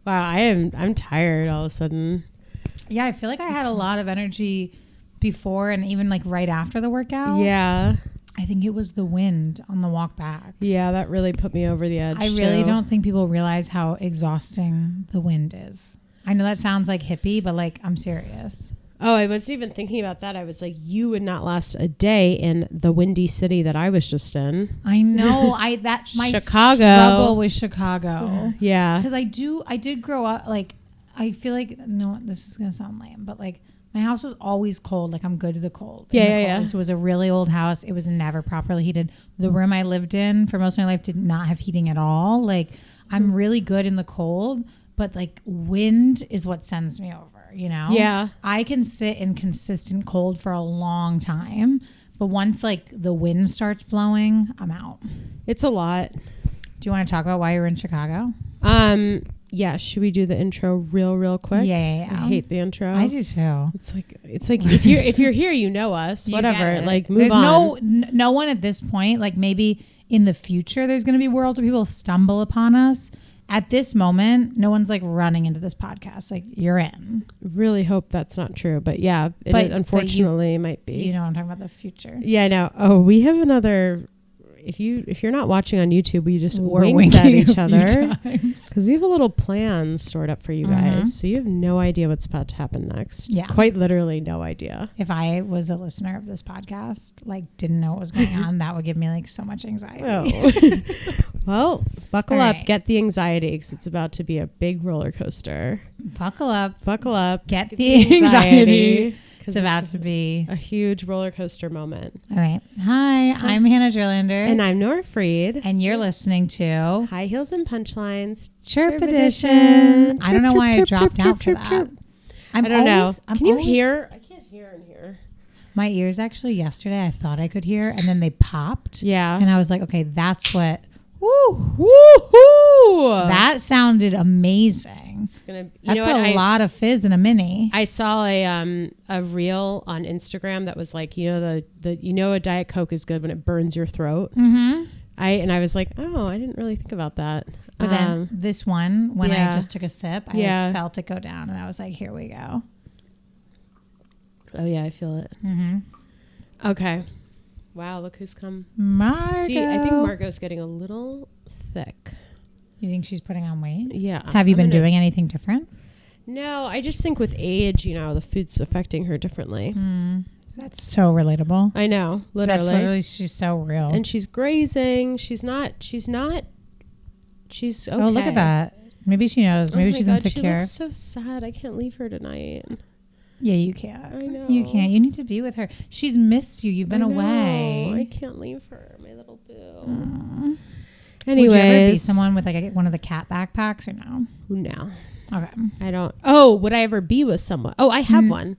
Wow, I'm tired all of a sudden. Yeah, I feel like I had a lot of energy before and even like right after the workout. Yeah. I think it was the wind on the walk back. Yeah, that really put me over the edge. I really don't think people realize how exhausting the wind is. I know that sounds like hippie, but like I'm serious. Oh, I wasn't even thinking about that. I was like, you would not last a day in the windy city that I was just in. I know. My struggle with Chicago. Yeah. Because I did grow up, like, I feel like, no, this is going to sound lame, but like my house was always cold. Like I'm good to the cold. Yeah. It was a really old house. It was never properly heated. The room I lived in for most of my life did not have heating at all. Like I'm really good in the cold, but like wind is what sends me over. You know? Yeah. I can sit in consistent cold for a long time, but once like the wind starts blowing, I'm out. It's a lot. Do you want to talk about why you were in Chicago? Yeah, should we do the intro real quick? Yeah. I hate the intro. I do too. It's like if you're here, you know us. Whatever. Like move on. No one at this point, like maybe in the future there's gonna be worlds where people stumble upon us. At this moment, no one's like running into this podcast. Like you're in. Really hope that's not true, but yeah, it unfortunately might be. You know, I'm talking about the future. Yeah, I know. Oh, we have another. If you're not watching on YouTube, we just winked at each other because we have a little plan stored up for you guys. So you have no idea what's about to happen next. Yeah, quite literally no idea. If I was a listener of this podcast, like didn't know what was going on, that would give me like so much anxiety. Oh. Well, buckle up, right. Get the anxiety because it's about to be a big roller coaster. Buckle up, get the anxiety. It's about to be a huge roller coaster moment. All right. Hi, I'm Hanna Gerlander. And I'm Nora Fried. And you're listening to High Heels and Punchlines Chirp Edition. I don't know why I dropped out for that. I don't know. Can you hear? I can't hear in here. My ears actually yesterday I thought I could hear and then they popped. Yeah. And I was like, okay, that's what. Woo-hoo! That sounded amazing. It's gonna, that's a lot of fizz in a mini. I saw a reel on Instagram that was like, the a Diet Coke is good when it burns your throat. Mm-hmm. I was like, oh, I didn't really think about that. But then this one, when I just took a sip, I felt it go down, and I was like, here we go. Oh yeah, I feel it. Mm-hmm. Okay. Wow, look who's come. Margo. See, I think Margo's getting a little thick. You think she's putting on weight? Yeah. Have you been doing anything different? No, I just think with age, the food's affecting her differently. That's so relatable. I know, literally. She's so real. And she's grazing. She's okay. Oh, look at that. Maybe she knows. Maybe she's insecure. She looks so sad. I can't leave her tonight. Yeah, you can't. I know. You can't. You need to be with her. She's missed you. You've been away. I can't leave her, my little boo. Anyways. Would you ever be someone with like one of the cat backpacks or no? No. Okay. I don't. Oh, would I ever be with someone? Oh, I have one.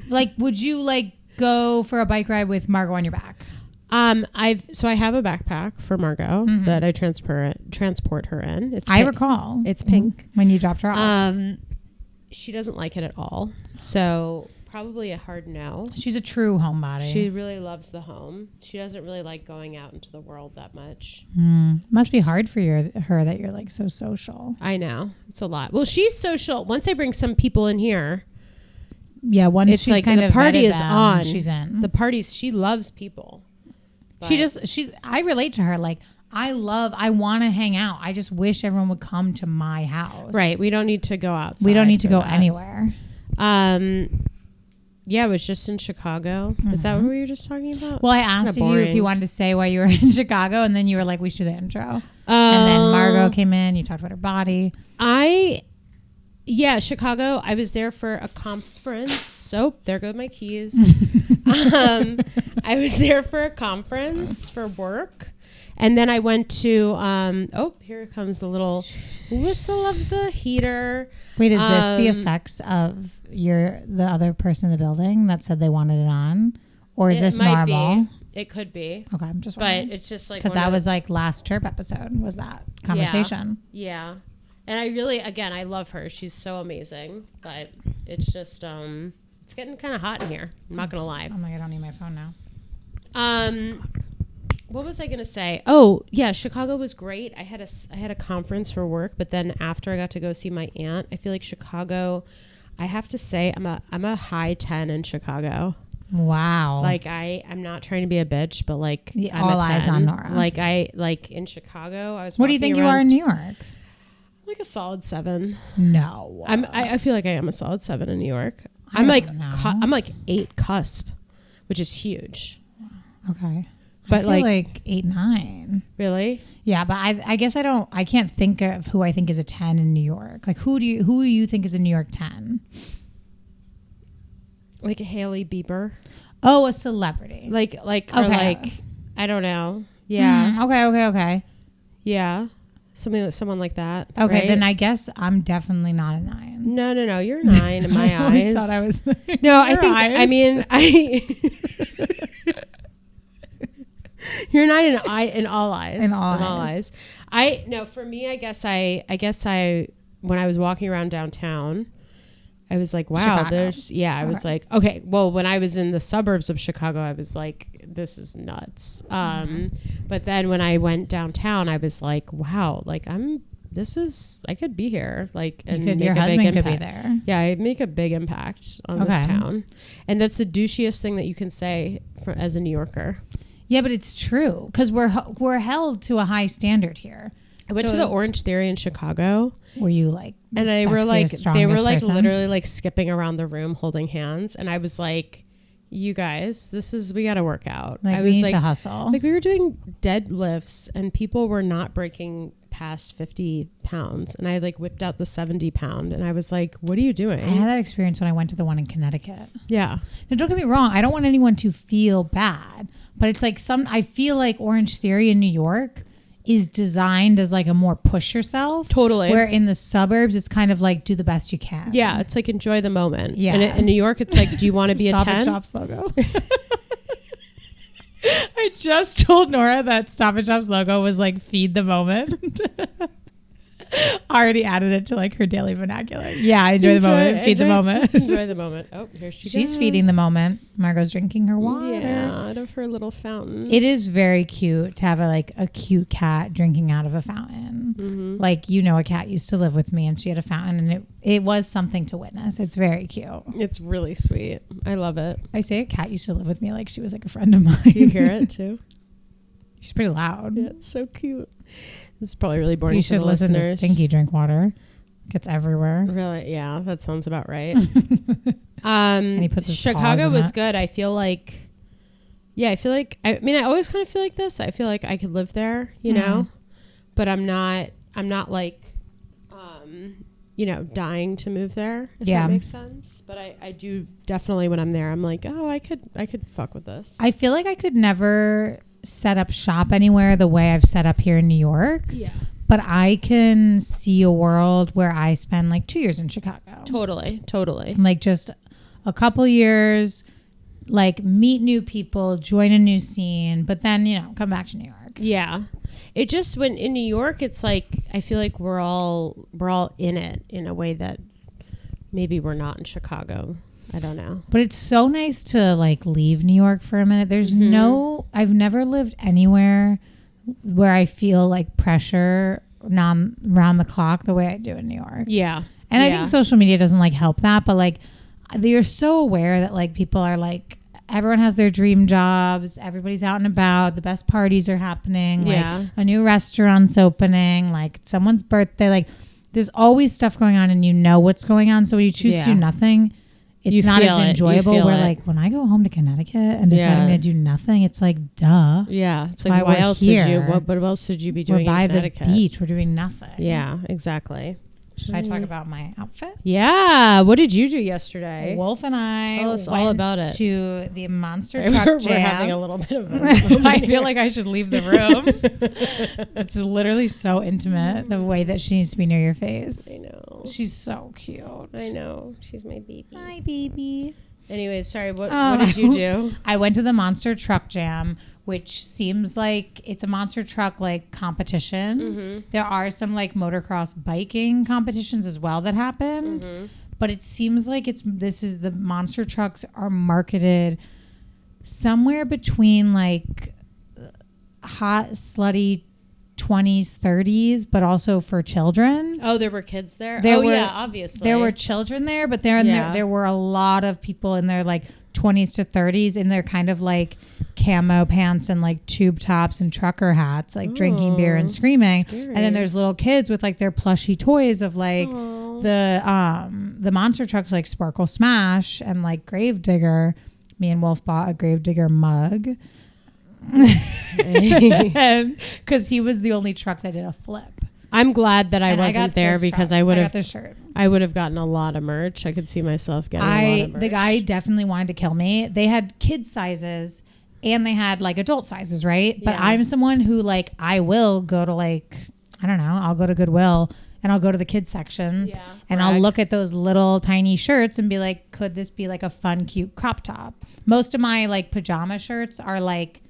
Like, would you like go for a bike ride with Margo on your back? I have a backpack for Margo that I transport her in. It's I recall. It's pink. When you dropped her off. She doesn't like it at all. So probably a hard no. She's a true homebody. She really loves the home. She doesn't really like going out into the world that much. Must be hard for her that you're like so social. I know. It's a lot. Well, she's social. Once I bring some people in here. Yeah, once it's she's like kind the of party is them, on. She's in. She loves people. I relate to her. Like, I want to hang out. I just wish everyone would come to my house. Right. We don't need to go outside. We don't need to go anywhere. Yeah, it was just in Chicago. Is that what we were just talking about? Well, I asked you if you wanted to say why you were in Chicago, and then you were like, we should do the intro. And then Margo came in. You talked about her body. Chicago. I was there for a conference. Oh, there go my keys. I was there for a conference for work. And then I went to, here comes the little whistle of the heater. Wait, is this the effects of the other person in the building that said they wanted it on? Or is this normal? It could be. Okay, I'm just wondering. But it's just like... Because that was like last Chirp episode, was that conversation. Yeah. And I really, again, I love her. She's so amazing. But it's just, it's getting kind of hot in here. I'm not going to lie. Oh my God, I don't need my phone now. What was I gonna say? Oh yeah, Chicago was great. I had a conference for work, but then after I got to go see my aunt, I feel like Chicago. I have to say, I'm a high 10 in Chicago. Wow. Like I'm not trying to be a bitch, but like I'm all a 10. eyes on Nora. Like in Chicago, I was. What do you think you are in New York? Like a solid 7. No. I feel like I am a solid 7 in New York. I I'm don't like know. I'm like 8 cusp, which is huge. Okay. But I feel like 8, 9. Really? Yeah, but I guess I can't think of who I think is a 10 in New York. Like who do you think is a New York 10? Like a Hailey Bieber. Oh, a celebrity. Like okay. Or like I don't know. Yeah. Okay. Yeah. Someone like that. Okay, right? then I guess I'm definitely not a 9. No. You're a 9 in my I always eyes. thought I was. No, I think. eyes? I mean, You're a 9 in all eyes. In all eyes. For me, I guess I when I was walking around downtown, I was like, wow, Chicago. I was like, okay, well, when I was in the suburbs of Chicago, I was like, this is nuts. But then when I went downtown, I was like, wow, like I could be here. Like, and make your a husband big could be impact. there. Yeah, I make a big impact on this town. And that's the douchiest thing that you can say as a New Yorker. Yeah, but it's true because we're held to a high standard here. I went to the Orange Theory in Chicago. Were you like, and they were like literally like skipping around the room holding hands, and I was like, you guys, we got to work out. Like, I we was need like to hustle. Like we were doing deadlifts and people were not breaking past 50 pounds, and I like whipped out the 70 pound, and I was like, what are you doing? I had that experience when I went to the one in Connecticut. Yeah. Now don't get me wrong, I don't want anyone to feel bad, but it's like I feel like Orange Theory in New York is designed as like a more push yourself. Totally. Where in the suburbs, it's kind of like do the best you can. Yeah. It's like enjoy the moment. Yeah. And in New York, it's like, do you want to be a 10? Stop and Shop's logo. I just told Nora that Stop and Shop's logo was like feed the moment. Already added it to like her daily vernacular. Yeah, enjoy the moment. Feed the moment. Just enjoy the moment. Oh, here she goes. She's feeding the moment. Margot's drinking her water. Yeah, out of her little fountain. It is very cute to have a cute cat drinking out of a fountain. Mm-hmm. Like, a cat used to live with me and she had a fountain, and it was something to witness. It's very cute. It's really sweet. I love it. I say a cat used to live with me like she was like a friend of mine. Do you hear it too? She's pretty loud. Yeah, it's so cute. This is probably really boring. You should listen listeners. to Stinky drink water. Gets everywhere. Really? Yeah, that sounds about right. And he puts his Chicago paws in was it. good. I feel like, I always kind of feel like this. I feel like I could live there, you know, but I'm not like, dying to move there, if that makes sense. But I do definitely, when I'm there, I'm like, oh, I could fuck with this. I feel like I could never set up shop anywhere the way I've set up here in New York. Yeah. But I can see a world where I spend like 2 years in Chicago. Totally. Like just a couple years, like meet new people, join a new scene, but then, come back to New York. Yeah. It just, when in New York, it's like, I feel like we're all in it in a way that maybe we're not in Chicago. I don't know. But it's so nice to like leave New York for a minute. There's I've never lived anywhere where I feel like pressure round the clock the way I do in New York. Yeah. And I think social media doesn't like help that, but like they're so aware that like people are like, everyone has their dream jobs, everybody's out and about, the best parties are happening, like a new restaurant's opening, like someone's birthday, like there's always stuff going on and what's going on. So when you choose to do nothing, it's not as enjoyable. Where like when I go home to Connecticut and decide I'm going to do nothing, it's like, duh. Yeah. It's like, why else would you? What else would you be doing? We're by in Connecticut? the beach. We're doing nothing. Yeah, exactly. Should I talk about my outfit? Yeah. What did you do yesterday? Wolf and I Tell us all about it. To the Monster Truck Jam. We're having a little bit of a I feel like I should leave the room. It's literally so intimate, the way that she needs to be near your face. I know. She's so cute. I know. She's my baby. Hi, baby. Anyways, sorry. What did you do? I went to the Monster Truck Jam, which seems like it's a monster truck like competition. Mm-hmm. There are some like motocross biking competitions as well that happened, but it seems like the monster trucks are marketed somewhere between like hot, slutty 20s, 30s, but also for children. Oh, there were kids there? Yeah, obviously. There were children there, but there were a lot of people in their like 20s to 30s in their kind of like camo pants and like tube tops and trucker hats, like drinking beer and screaming. Scary. And then there's little kids with like their plushy toys of like the monster trucks like Sparkle Smash and like Gravedigger. Me and Wolf bought a Gravedigger mug. Because he was the only truck that did a flip. I'm glad that I wasn't there because I would have the shirt. I would have gotten a lot of merch. I could see myself getting a lot of merch. The guy definitely wanted to kill me. They had kid sizes and they had like adult sizes, right? But I'm someone who like I will go to like I don't know, I'll go to Goodwill and I'll go to the kids sections and I'll look at those little tiny shirts and be like, could this be like a fun, cute crop top? Most of my like pajama shirts are like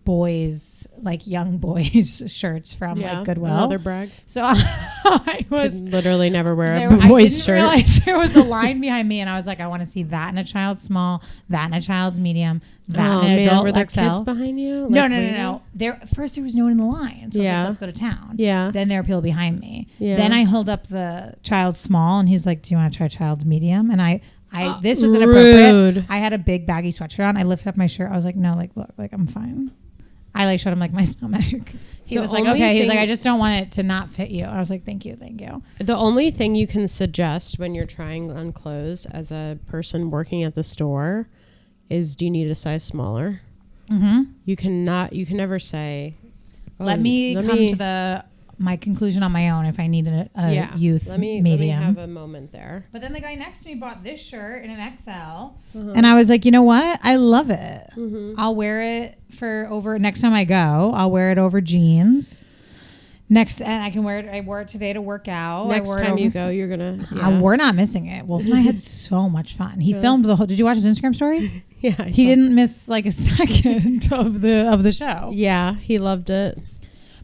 boys, like young boys shirts from like Goodwill. Another brag. So I was could literally never wear a boy's shirt. I didn't realize there was a line behind me and I was like, I want to see that in a child's small, that in a child's medium, that in an adult were there XL. kids behind you? No. First there was no one in the line. So I was like, let's go to town. Yeah. Then there were people behind me. Yeah. Then I held up the child's small and he's like, do you want to try child's medium? And this was inappropriate. I had a big baggy sweatshirt on. I lifted up my shirt. I was like, no, like, look, like, I'm fine. I like showed him like my stomach. He was like, okay. He was like, I just don't want it to not fit you. I was like, thank you. The only thing you can suggest when you're trying on clothes as a person working at the store is, do you need a size smaller? Mm-hmm. You can never say, let me come to my conclusion on my own if I need a youth medium. Let me have a moment there. But then the guy next to me bought this shirt in an XL. And I was like, you know what? I love it. Mm-hmm. I'll wear it next time I go. I'll wear it over jeans. And I can wear it. I wore it today to work out. Next time you go, you're going to. We're not missing it. Wolf and I had so much fun. He filmed the whole. Did you watch his Instagram story? Yeah. He didn't miss like a second of the show. Yeah. He loved it.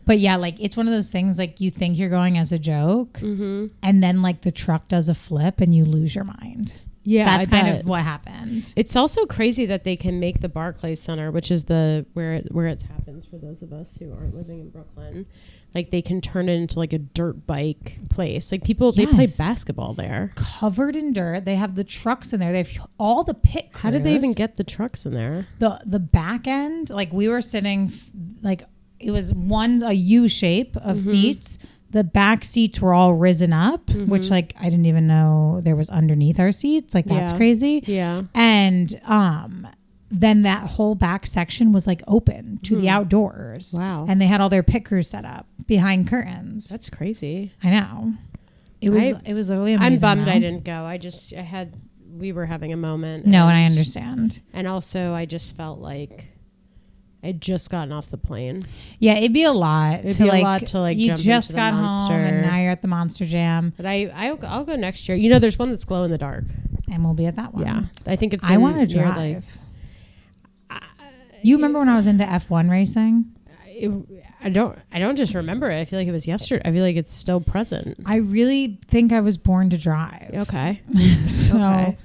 But yeah, like it's one of those things like you think you're going as a joke and then like the truck does a flip and you lose your mind. Yeah, that's kind of what happened. It's also crazy that they can make the Barclays Center, which is where it happens for those of us who aren't living in Brooklyn. Like they can turn it into like a dirt bike place. Like people, they play basketball there. Covered in dirt. They have the trucks in there. They have all the pit crews. How did they even get the trucks in there? The back end, like we were sitting like it was a U shape of seats. The back seats were all risen up, which like I didn't even know there was underneath our seats. Like that's crazy. Yeah. And then that whole back section was like open to the outdoors. Wow. And they had all their pit crews set up behind curtains. That's crazy. I know. It was literally amazing. I'm bummed I didn't go. We were having a moment. No, and I understand. And also I just felt like I'd just gotten off the plane. Yeah, it'd be a lot. It'd be a lot to like you jump just into got the Monster. home and now you're at the Monster Jam. But I'll go next year. You know, there's one that's glow in the dark. And we'll be at that one. Yeah. I think it's I want to drive. You remember when I was into F1 racing? I don't just remember it. I feel like it was yesterday. I feel like it's still present. I really think I was born to drive. Okay. So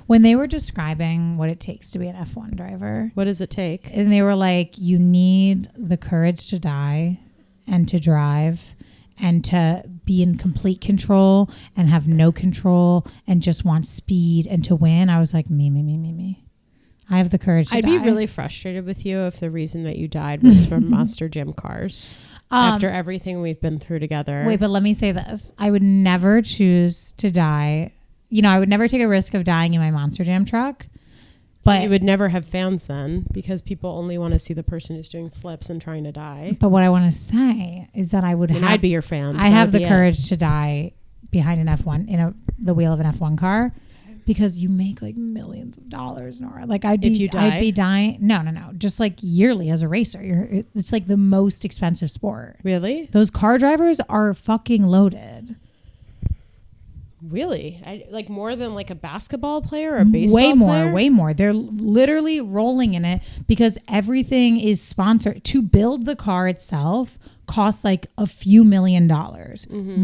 when they were describing what it takes to be an F1 driver. What does it take? And they were like, you need the courage to die and to drive and to be in complete control and have no control and just want speed and to win. I was like, me. I have the courage to die. I'd be really frustrated with you if the reason that you died was from Monster Jam cars. After everything we've been through together. Wait, but let me say this. I would never choose to die. You know, I would never take a risk of dying in my Monster Jam truck. But so you would never have fans then because people only want to see the person who's doing flips and trying to die. But what I want to say is that I'd be your fan. I have the courage to die behind an F1 in the wheel of an F1 car. Because you make like millions of dollars, Nora. Like I'd be dying. No. Just like yearly as a racer. It's like the most expensive sport. Really? Those car drivers are fucking loaded. Really? Like more than like a basketball player or a baseball player? Way more. They're literally rolling in it because everything is sponsored. To build the car itself costs like a few $1 million.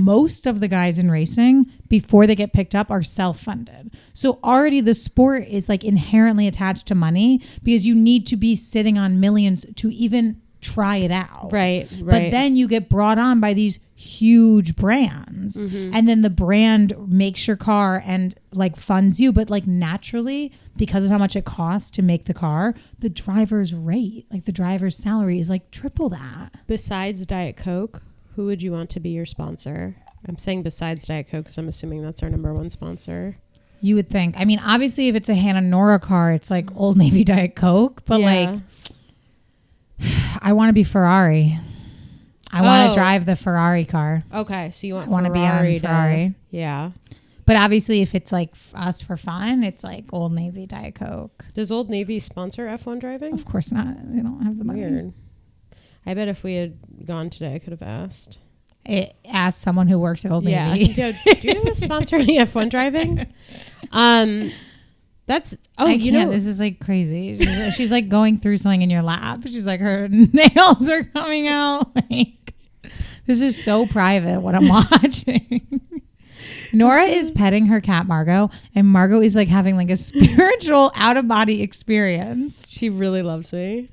Most of the guys in racing, before they get picked up, are self-funded. So already the sport is like inherently attached to money because you need to be sitting on millions to even try it out. Right. But then you get brought on by these huge brands, and then the brand makes your car and like funds you, but like naturally, because of how much it costs to make the car, the driver's rate, like the driver's salary is like triple that. Besides Diet Coke, who would you want to be your sponsor? I'm saying besides Diet Coke because I'm assuming that's our number one sponsor. You would think. I mean, obviously, if it's a Hanna Nora car, it's like Old Navy Diet Coke. But like, I want to be Ferrari. I want to drive the Ferrari car. Okay, so you want to be on Ferrari. Yeah. But obviously, if it's like us for fun, it's like Old Navy Diet Coke. Does Old Navy sponsor F1 driving? Of course not. They don't have the money. Weird. I bet if we had gone today, I could have asked. Ask someone who works at Old Navy. Yeah. Do you sponsor any F1 driving? That's this is like crazy. She's like going through something in your lap. She's like, her nails are coming out. Like, this is so private what I'm watching. Nora is petting her cat Margot, and Margot is like having like a spiritual out of body experience. She really loves me.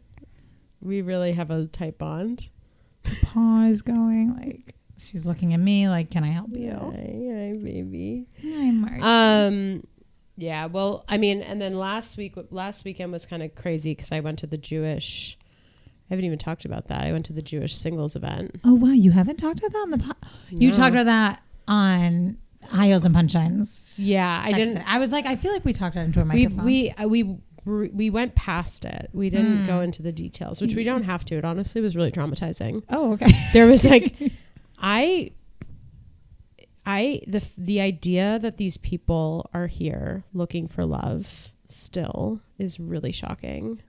We really have a tight bond. The paw is going like, she's looking at me like, can I help you? Hi, baby. Hi, Margie. Yeah, well, I mean, and then last weekend was kind of crazy because I went to the Jewish, I haven't even talked about that. I went to the Jewish singles event. Oh, wow. You haven't talked about that on the You talked about that on High Heels and Punchlines. Yeah, I didn't. I was like, I feel like we talked into a microphone. We went past it. We didn't go into the details, which we don't have to. It honestly was really traumatizing. Oh, okay. There was like, the idea that these people are here looking for love still is really shocking.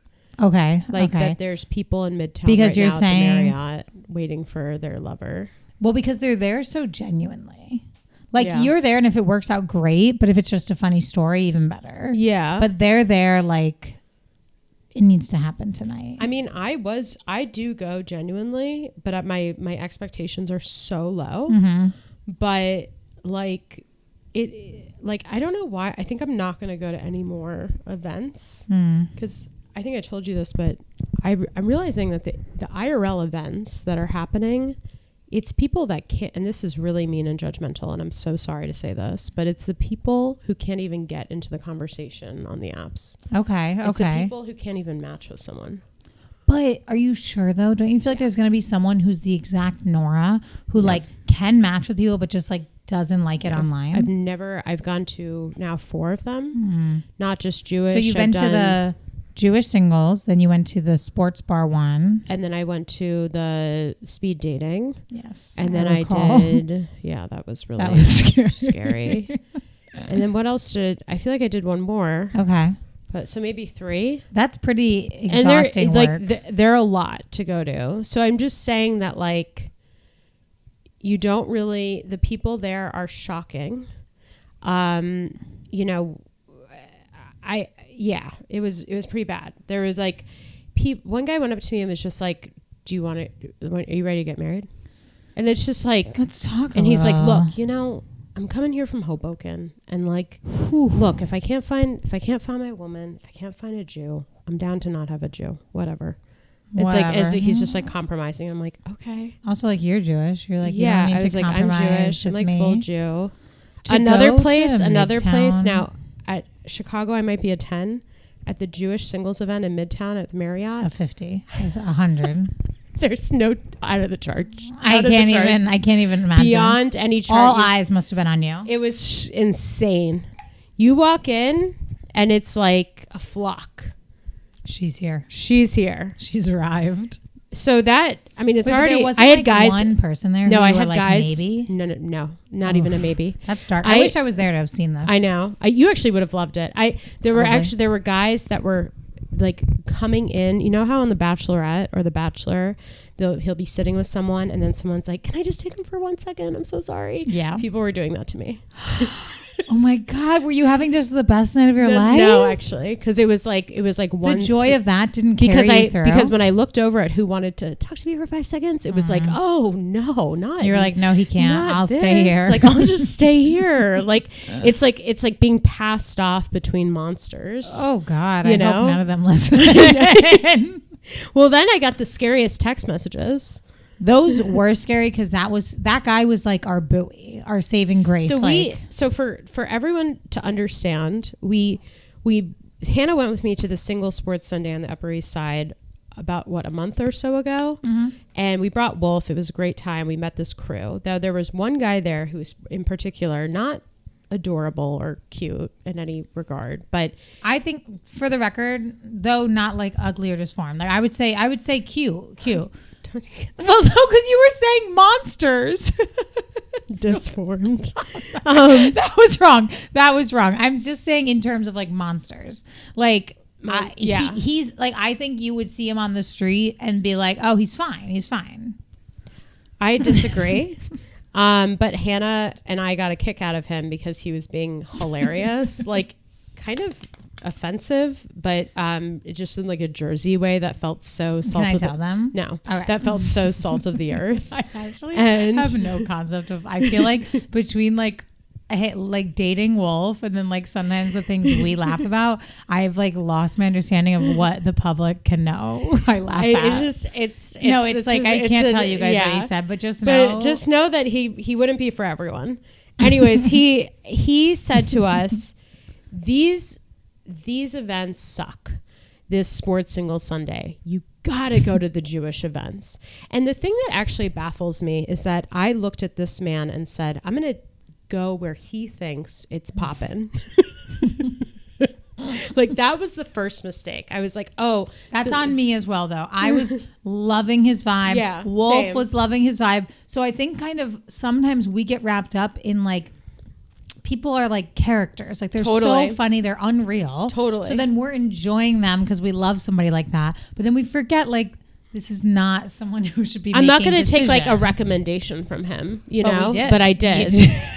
Okay. Like that there's people in Midtown because you're now saying at the Marriott waiting for their lover. Well, because they're there so genuinely. Like you're there and if it works out, great. But if it's just a funny story, even better. Yeah. But they're there like it needs to happen tonight. I mean, I do go genuinely, but my expectations are so low. Mm-hmm. But like I don't know why. I think I'm not going to go to any more events because I think I told you this, but I'm realizing that the IRL events that are happening, it's people that can't, and this is really mean and judgmental, and I'm so sorry to say this, but it's the people who can't even get into the conversation on the apps. Okay. It's the people who can't even match with someone. But are you sure though? Don't you feel like there's going to be someone who's the exact Nora who like can match with people, but just like doesn't like it online? I've gone to now 4 of them, not just Jewish. So you've been to the Jewish singles, then you went to the sports bar one. And then I went to the speed dating. Yes. And then I did, that was really scary. And then what else I feel like I did one more. Okay. But so maybe 3. That's pretty exhausting work. Like they're a lot to go to. So I'm just saying that like you don't really, the people there are shocking. It was pretty bad. There was like one guy went up to me and was just like, "Do you want to? Are you ready to get married?" And it's just like, let's talk. And he's like, "Look, I'm coming here from Hoboken, and like, look, if I can't find my woman, if I can't find a Jew, I'm down to not have a Jew, whatever." It's like he's just like compromising. I'm like, okay. Also, like you're Jewish. You're like, yeah. You don't need I was to like, I'm Jewish. I'm like me. full Jew. To another place Midtown. now at Chicago. I might be a 10 at the Jewish singles event in Midtown at the Marriott. A 50 is 100. There's no out of the charge. I can't even imagine. Beyond any chart. All eyes must have been on you. It was insane. You walk in and it's like a flock. She's here. She's arrived. So that, I mean, it's already, I had guys. One person there. No, I had like guys. Maybe. No, not even a maybe. That's dark. I wish I was there to have seen this. I know. You actually would have loved it. There were guys that were like coming in. You know how on The Bachelorette or The Bachelor, he'll be sitting with someone and then someone's like, "Can I just take him for 1 second? I'm so sorry." Yeah. People were doing that to me. Oh my God, were you having just the best night of your life? No, actually, because it was like one. The joy of that didn't carry you through. Because when I looked over at who wanted to talk to me for 5 seconds, it was like, oh no, not. You were like, no, he can't. I'll stay here. Like, I'll just stay here. Like it's like being passed off between monsters. Oh God, I hope none of them listen. Well, then I got the scariest text messages. Those were scary because that guy was like our buoy, our saving grace. So for everyone to understand, Hanna went with me to the Single Sports Sunday on the Upper East Side about a month or so ago, and we brought Wolf. It was a great time. We met this crew. Though there was one guy there who was in particular not adorable or cute in any regard, but I think, for the record, though, not like ugly or disformed. Like I would say cute. Well, no, because you were saying monsters. Disformed. That was wrong. I'm just saying in terms of like monsters. Like, he's like, I think you would see him on the street and be like, oh, he's fine. I disagree. But Hanna and I got a kick out of him because he was being hilarious, like kind of offensive, but just in like a Jersey way that felt so salt. Can I tell them? No, okay. That felt so salt of the earth. I actually have no concept of. I feel like between like dating Wolf and then like sometimes the things we laugh about, I've like lost my understanding of what the public can know. I laugh at. It's like I can't tell you guys what he said, but just know that he wouldn't be for everyone. Anyways, he said to us, these events suck. This Sports Single Sunday, you gotta go to the Jewish events. And the thing that actually baffles me is that I looked at this man and said, I'm gonna go where he thinks it's poppin'. Like that was the first mistake. I was like, oh, that's on me as well though. I was loving his vibe. Yeah, Wolf same. was loving his vibe. So I think kind of sometimes we get wrapped up in like people are like characters. Like they're so funny, they're unreal. Totally. So then we're enjoying them because we love somebody like that. But then we forget like this is not someone who should be. I'm not going to take like a recommendation from him, but I did.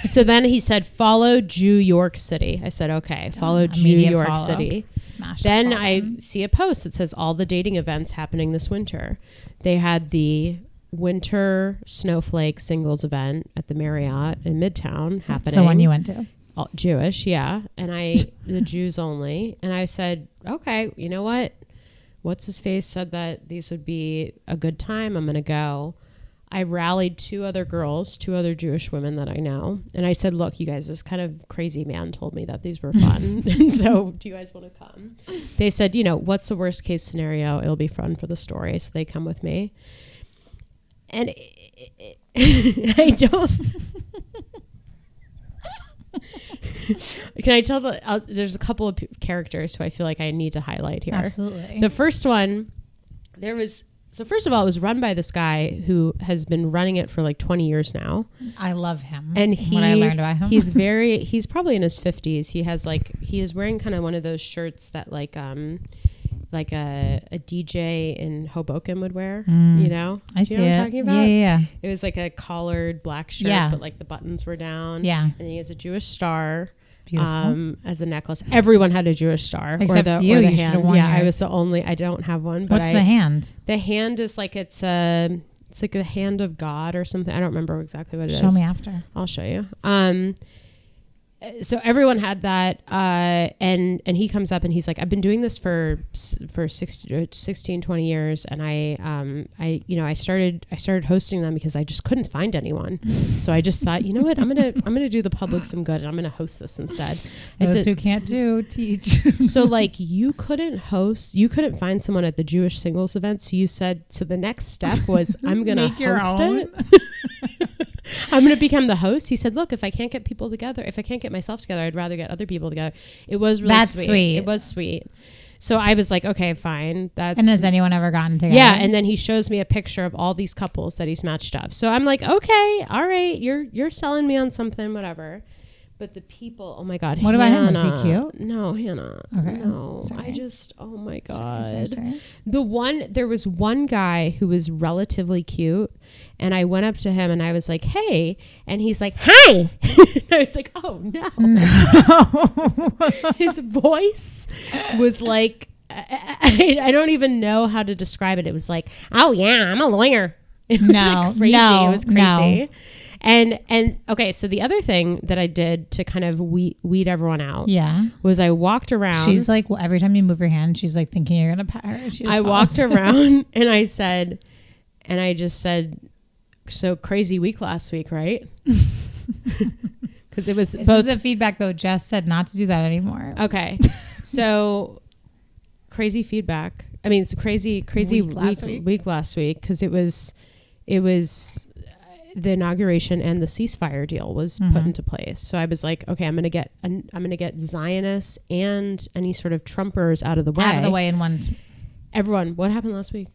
So then he said, follow Jew York City. I said, okay, follow Jew York City. Smash. Then I see a post that says all the dating events happening this winter. They had the winter snowflake singles event at the Marriott in Midtown happening. That's the one you went to? All Jewish, yeah. And the Jews only. And I said, okay, you know what? What's his face said that these would be a good time. I'm going to go. I rallied two other Jewish women that I know. And I said, look, you guys, this kind of crazy man told me that these were fun. And so do you guys want to come? They said, what's the worst case scenario? It'll be fun for the story. So they come with me. And I don't... Can I tell there's a couple of characters who I feel like I need to highlight here. Absolutely. The first one, first of all, it was run by this guy who has been running it for like 20 years now. I love him. And what I learned about him. he's probably in his 50s. He is wearing kind of one of those shirts that like a DJ in Hoboken would wear, I see know what I'm talking about? Yeah. It was like a collared black shirt, but like the buttons were down. Yeah. And he has a Jewish star. Beautiful. As a necklace. Everyone had a Jewish star. Except or the hand. Yeah, I was the only. I don't have one. But what's the hand? The hand is like it's like the hand of God or something. I don't remember exactly what it is. Show me after. I'll show you. So everyone had that, and he comes up and he's like, I've been doing this for 16, 20 years, and I started hosting them because I just couldn't find anyone. So I just thought, you know what, I'm gonna do the public some good, and I'm gonna host this instead. Those who can't teach. So like you couldn't find someone at the Jewish singles event, so you said, so the next step was I'm gonna host it. I'm going to become the host. He said, look, if I can't get people together, if I can't get myself together, I'd rather get other people together. It was really sweet. It was sweet. So I was like, okay, fine. And has anyone ever gotten together? Yeah. And then he shows me a picture of all these couples that he's matched up. So I'm like, okay, all right. You're selling me on something, whatever. But the people, oh my God. What about him? Was he cute? No, Hanna. Okay. No. Sorry. Oh my God. Sorry. There was one guy who was relatively cute, and I went up to him and I was like, hey, and he's like, hi. I was like, oh no. His voice was like, I don't even know how to describe it. It was like, oh yeah, I'm a lawyer. It was No, crazy. no, It was crazy. no. And okay, so the other thing that I did to kind of weed everyone out, was I walked around. She's like, well, every time you move your hand, she's like thinking you're gonna pet her. I walked around and I just said, so crazy week last week, right? Because it was this is the feedback though. Jess said not to do that anymore. Okay, so crazy feedback. I mean, it's crazy week last week because it was the inauguration and the ceasefire deal was put into place. So I was like, okay, I'm gonna get Zionists and any sort of Trumpers out of the way. In one. Everyone, what happened last week?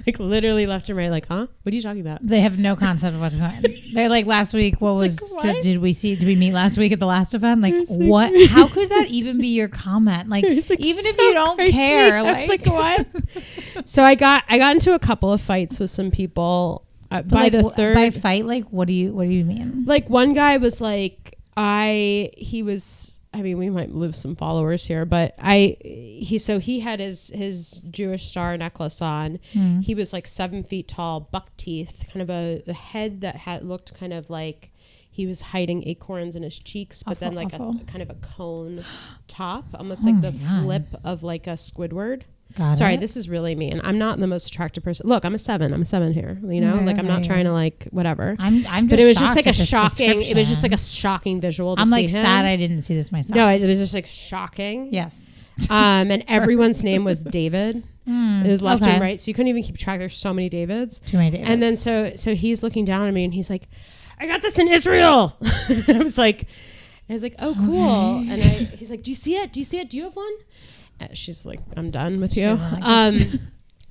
Like literally left and right, like, huh? What are you talking about? They have no concept of what's going on. They're like, last week, did we meet last week at the last event? Like, what? How could that even be your comment? Like, even if you don't care, like what? So I got into a couple of fights with some people. By fight, like, what do you mean? Like one guy was like, we might lose some followers here, but he had his Jewish star necklace on. He was like 7 feet tall, buck teeth, kind of a head that looked kind of like he was hiding acorns in his cheeks, but then like a kind of a cone top, almost like the flip of like a Squidward. Sorry, this is really mean. I'm not the most attractive person. Look, I'm a 7 here. You know, like I'm not trying to like whatever. I'm just. But it was just like a shocking. It was just like a shocking visual. To I'm like see him. sad I didn't see this myself. No, it was just like shocking. Yes. And everyone's name was David. It was left and right, so you couldn't even keep track. There's so many Davids. Too many Davids. And then so he's looking down at me and he's like, "I got this in Israel." I was like, "Oh, cool." Okay. And he's like, "Do you see it? Do you have one?" She's like, "I'm done with you."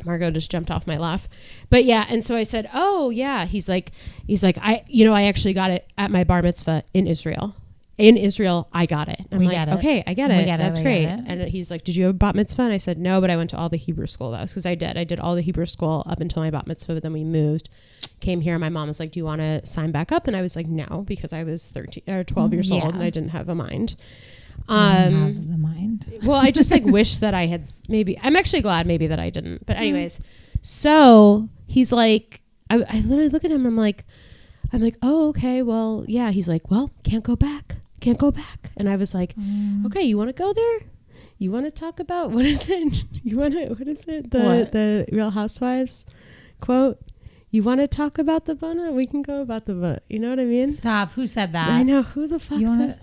Margot just jumped off my laugh, but yeah. And so I said, "Oh yeah." He's like, I actually got it at my bar mitzvah in Israel. In Israel, I got it. I'm like, okay, I get it. That's great. And he's like, "Did you have a bat mitzvah?" And I said, "No, but I went to all the Hebrew school." That was because I did all the Hebrew school up until my bat mitzvah, but then we moved, came here. My mom was like, "Do you want to sign back up?" And I was like, "No," because I was 13 or 12 years old and I didn't have a mind. Have the mind. Well, I just like wish that I had maybe. I'm actually glad maybe that I didn't. But anyways, so he's like, I literally look at him. I'm like, oh, okay, well, yeah. He's like, well, can't go back. And I was like, okay, you want to go there? You want to talk about what is it? What is it? The Real Housewives quote. You want to talk about the Bona? We can go about the Bona. You know what I mean? Stop. Who said that? I know. Who the fuck said?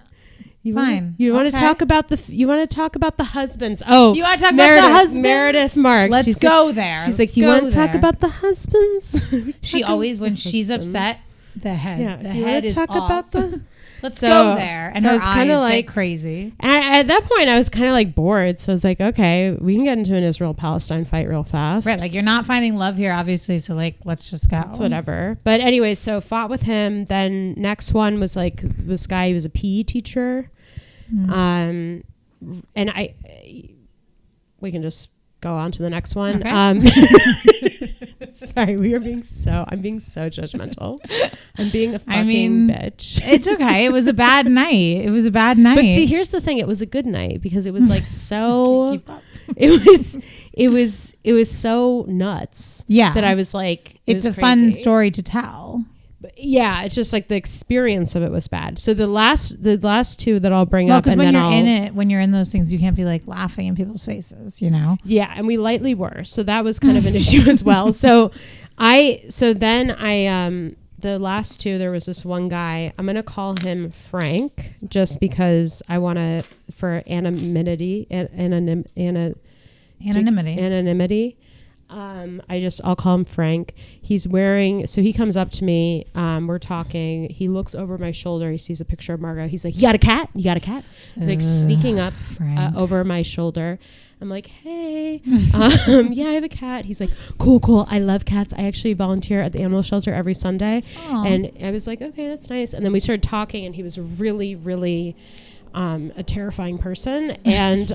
Fine. You want to talk about the husbands? Oh, you want to talk about the husbands? Meredith Marks. Let's go there. She's like, you want to talk about the husbands? She always, when she's upset, the head. Yeah, the head is talk off. About the. Let's go there. And her eyes like get crazy. And at that point, I was kind of like bored. So I was like, okay, we can get into an Israel-Palestine fight real fast. Right. Like, you're not finding love here, obviously. So, like, let's just go. It's whatever. But anyway, so fought with him. Then next one was like this guy who was a PE teacher. And we can just go on to the next one. Okay. Sorry, I'm being so judgmental. I'm being a fucking bitch. It's okay. It was a bad night. But see, here's the thing. It was a good night because it was like so, it was so nuts. Yeah. That I was like, it's a fun story to tell. Yeah, it's just like the experience of it was bad. So the last two that I'll bring up, because when you're in those things, you can't be like laughing in people's faces, you know. Yeah, and we lightly were, so that was kind of an issue as well. So then the last two, there was this one guy. I'm gonna call him Frank, just because I want to for anonymity. I'll call him Frank. He's wearing, so he comes up to me, we're talking, he looks over my shoulder, he sees a picture of Margot, he's like, you got a cat? Like sneaking up over my shoulder. I'm like, hey, yeah, I have a cat. He's like, cool, I love cats. I actually volunteer at the animal shelter every Sunday. Aww. And I was like, okay, that's nice. And then we started talking, and he was really, really a terrifying person. And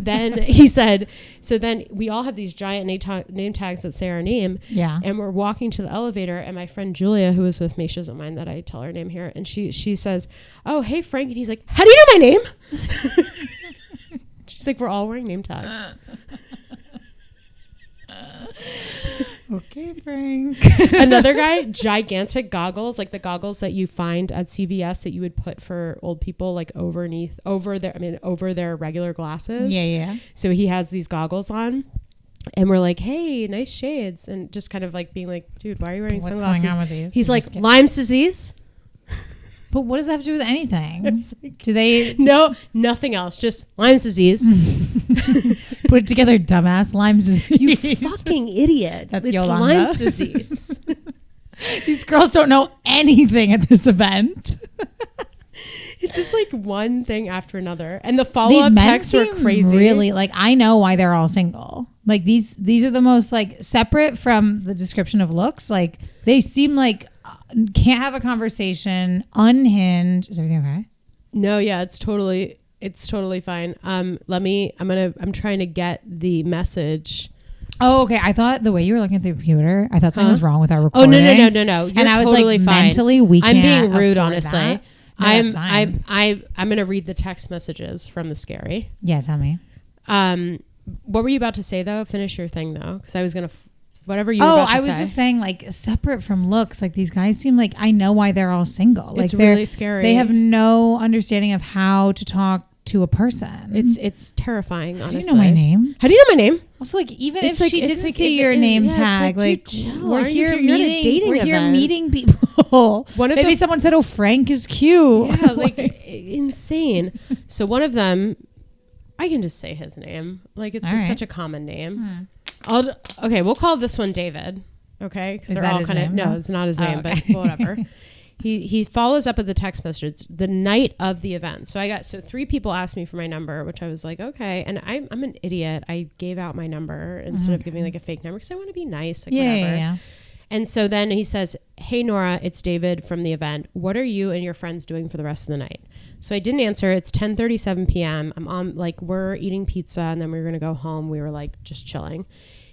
then he said, so then we all have these giant name tags that say our name. Yeah. And we're walking to the elevator, and my friend Julia, who was with me, she doesn't mind that I tell her name here, and she says, oh, hey, Frank. And he's like, how do you know my name? She's like, we're all wearing name tags. Okay, Frank. Another guy, gigantic goggles, like the goggles that you find at CVS that you would put for old people, like over their regular glasses. Yeah. So he has these goggles on. And we're like, hey, nice shades. And just kind of like being like, dude, why are you wearing sunglasses? What's going on with these? He's like, Lyme's disease. But what does that have to do with anything? Like, do they? No, nothing else. Just Lyme's disease. Put it together, dumbass. Lyme's disease. You fucking idiot. That's it's Yolanda. Lyme's disease. These girls don't know anything at this event. It's just like one thing after another. And the follow-up texts were crazy. Really, like, I know why they're all single. Like, these are the most, like, separate from the description of looks. Like, they seem like can't have a conversation, unhinged. Is everything okay? No, yeah, it's totally fine. I'm trying to get the message. Oh, okay. I thought the way you were looking at the computer, I thought something was wrong with our recording. Oh, no. You're and I was totally like, fine. mentally, we can't. I'm being rude, afford honestly. That. No, that's fine. I'm gonna read the text messages from the scary. Yeah, tell me. What were you about to say though? Finish your thing though, because I was gonna whatever you. Oh, I was just saying, like, separate from looks, like these guys seem like I know why they're all single. Like, it's really scary. They have no understanding of how to talk to a person. It's terrifying. Honestly, do you know my name? How do you know my name? Also, like, even it's if like, she didn't like see your name tag, like dude, we're here meeting. We're here event. meeting people. Maybe someone said, "Oh, Frank is cute." Yeah, like insane. So one of them, I can just say his name. Like it's such a common name. Okay, we'll call this one David. Okay, because they're all kind of no, it's not his name, but whatever. He follows up with the text message the night of the event. So 3 people asked me for my number, which I was like, okay. And I'm an idiot. I gave out my number instead of giving like a fake number because I want to be nice. Like whatever. Yeah. And so then he says, hey, Nora, it's David from the event. What are you and your friends doing for the rest of the night? So I didn't answer. It's 10:37 p.m. I'm on, like, we're eating pizza and then we were going to go home. We were like just chilling.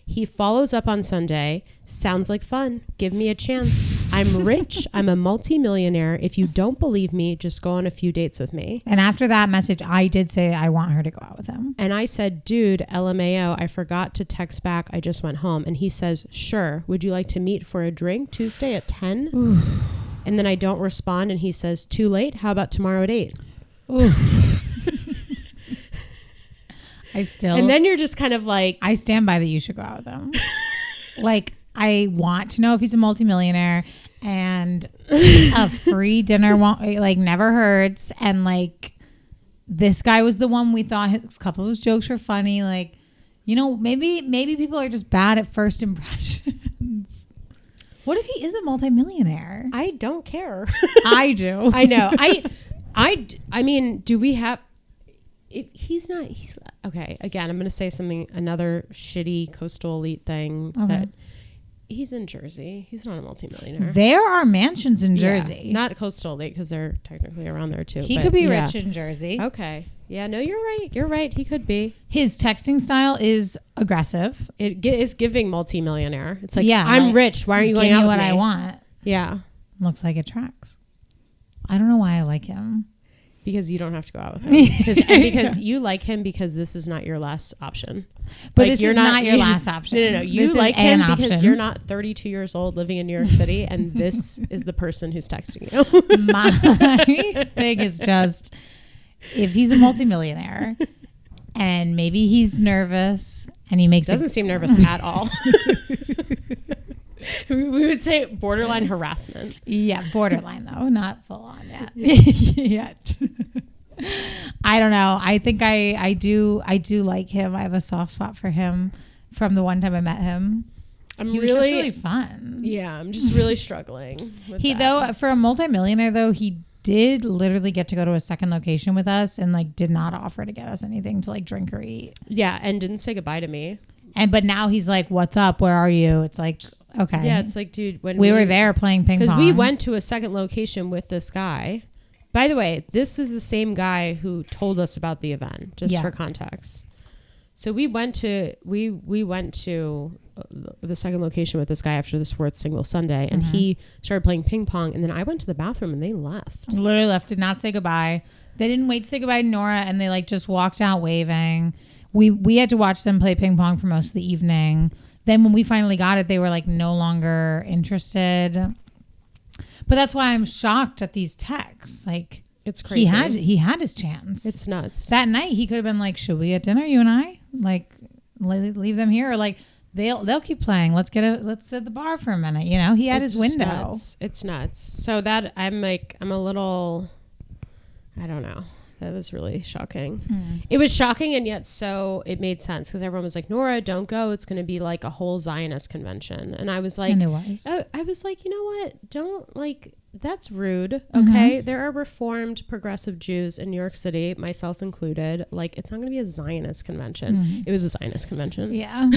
He follows up on Sunday. Sounds like fun. Give me a chance. I'm rich. I'm a multimillionaire. If you don't believe me, just go on a few dates with me. And after that message, I did say I want her to go out with him. And I said, dude, LMAO, I forgot to text back. I just went home. And he says, sure. Would you like to meet for a drink Tuesday at 10? Ooh. And then I don't respond. And he says, too late. How about tomorrow at 8? Ooh. And then you're just kind of like, I stand by that you should go out with him. Like, I want to know if he's a multimillionaire, and a free dinner never hurts. And like, this guy was the one we thought his couple of his jokes were funny. Like, you know, maybe people are just bad at first impressions. What if he is a multimillionaire? I don't care. I do. I know. I mean, do we have? If he's okay. Again, I'm going to say another shitty coastal elite thing that he's in Jersey. He's not a multimillionaire. There are mansions in Jersey. Not coastal elite because they're technically around there too. He could be rich in Jersey. Okay. Yeah, no, you're right. You're right. He could be. His texting style is aggressive. It is giving multimillionaire. It's like, I'm rich. Why aren't you going out with me? Give me what I want. Yeah. Looks like it tracks. I don't know why I like him. Because you don't have to go out with him. Because you like him because this is not your last option. But like, this is not your last option. No. You like him because you're not 32 years old living in New York City, and this is the person who's texting you. My thing is just, if he's a multimillionaire and maybe he's nervous and he doesn't seem nervous at all. We would say borderline harassment. Yeah, borderline though, not full on yet. I don't know. I think I do like him. I have a soft spot for him from the one time I met him. He was just really fun. Yeah, I'm just really struggling with that. Though, for a multimillionaire though, he did literally get to go to a second location with us and like did not offer to get us anything to like drink or eat. Yeah, and didn't say goodbye to me. But now he's like, "What's up? Where are you?" It's like, okay. Yeah, it's like, dude, when we were there playing ping pong. Because we went to a second location with this guy. By the way, this is the same guy who told us about the event, just for context. So we went to the second location with this guy after the sports single Sunday, and he started playing ping pong, and then I went to the bathroom and they left. Literally left, did not say goodbye. They didn't wait to say goodbye to Nora, and they like just walked out waving. We had to watch them play ping pong for most of the evening. then when we finally got it, they were like no longer interested. But that's why I'm shocked at these texts. Like, it's crazy. He had his chance. It's nuts. That night he could have been like, should we get dinner, you and I? Like, leave them here, or like they'll keep playing. Let's sit at the bar for a minute. You know, he had his window. Nuts. It's nuts. So that I'm a little, I don't know. That was really shocking. It was shocking, and yet so it made sense because everyone was like, Nora, don't go. It's going to be like a whole Zionist convention. And I was like, and it was. I was like, you know what? Don't like, that's rude. Okay. There are reformed progressive Jews in New York City, myself included. Like, it's not going to be a Zionist convention. It was a Zionist convention. Yeah.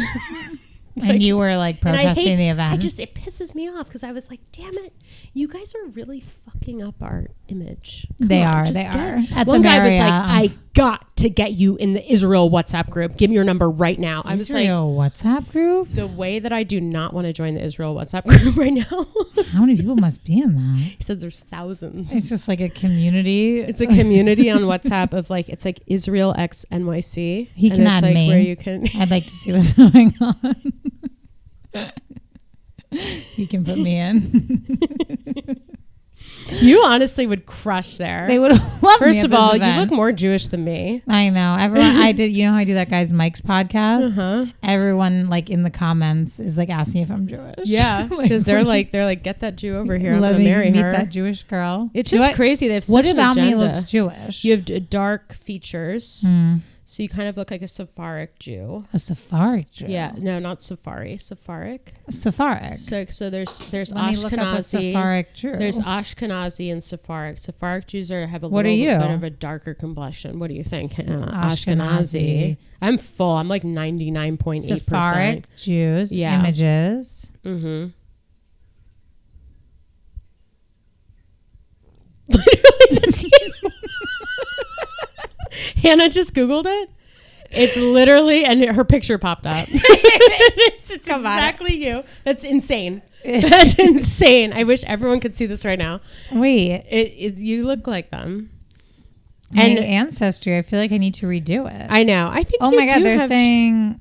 And you were like protesting the event. It pisses me off because I was like, damn it, you guys are really fucking up our image. They are. At one the guy was Marriott. like, I got to get you in the Israel WhatsApp group. Give me your number right now. I was like, Israel WhatsApp group? The way that I do not want to join the Israel WhatsApp group right now. How many people must be in that? He said there's thousands. It's just like a community. It's a community on WhatsApp of like, it's like Israel X NYC. He can add like me. Where you can. I'd like to see what's going on. You can put me in. You honestly would crush there. They would love me. First of all, you event. look more Jewish than me. I know. Everyone, I did. You know how I do that guy's Mike's podcast? Everyone like in the comments is like asking if I'm Jewish. Yeah, because they're like, get that Jew over here. I'm Let gonna me marry meet her. that Jewish girl. It's just crazy. They have such what an about agenda. me looks Jewish? You have dark features. So you kind of look like a Sephardic Jew. A Sephardic Jew? Yeah, no, not Safari. Sephardic. Sephardic. So there's Let me look up a Ashkenazi. Sephardic Jew. There's Ashkenazi and Sephardic. Sephardic Jews have a What little are you? bit of a darker complexion. What do you think? Ashkenazi. I'm full. I'm like 99.8%. Sephardic Jews. Yeah. Images. Mm-hmm. Literally, that's you. Hannah just Googled it. It's literally, and her picture popped up. it's exactly you. That's insane. That's insane. I wish everyone could see this right now. Wait. You look like them. My And ancestry, I feel like I need to redo it. I know. I think. Oh my God, they're saying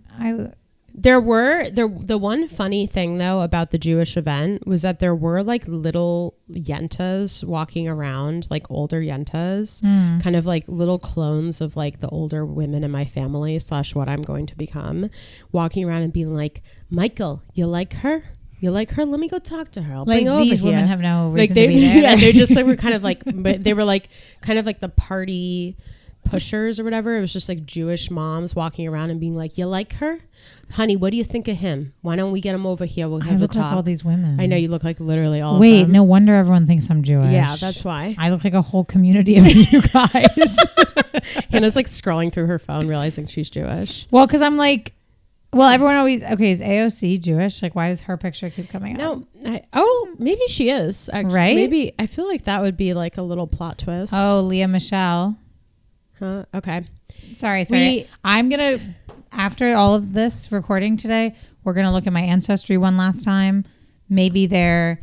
the one funny thing though about the Jewish event was that there were like little yentas walking around, like older yentas, kind of like little clones of like the older women in my family / what I'm going to become, walking around and being like, Michael, you like her? You like her? Let me go talk to her. I'll bring her over these here. women have no reason like to be there. Yeah, they're just like, we're kind of like, but they were like kind of like the party pushers or whatever. It was just like Jewish moms walking around and being like, you like her? Honey, what do you think of him? Why don't we get him over here? We'll have a talk. Like all these women. I know you look like literally all Wait, of them. no wonder everyone thinks I'm Jewish. Yeah, that's why. I look like a whole community of you guys. Hannah's like scrolling through her phone, realizing she's Jewish. Well, because I'm like, well, everyone always, okay, is AOC Jewish? Like, why does her picture keep coming up? No, maybe she is. Actually. Right? Maybe, I feel like that would be like a little plot twist. Oh, Leah Michelle. Huh? Okay. Sorry. I'm going to, after all of this recording today, we're going to look at my ancestry one last time. Maybe they're,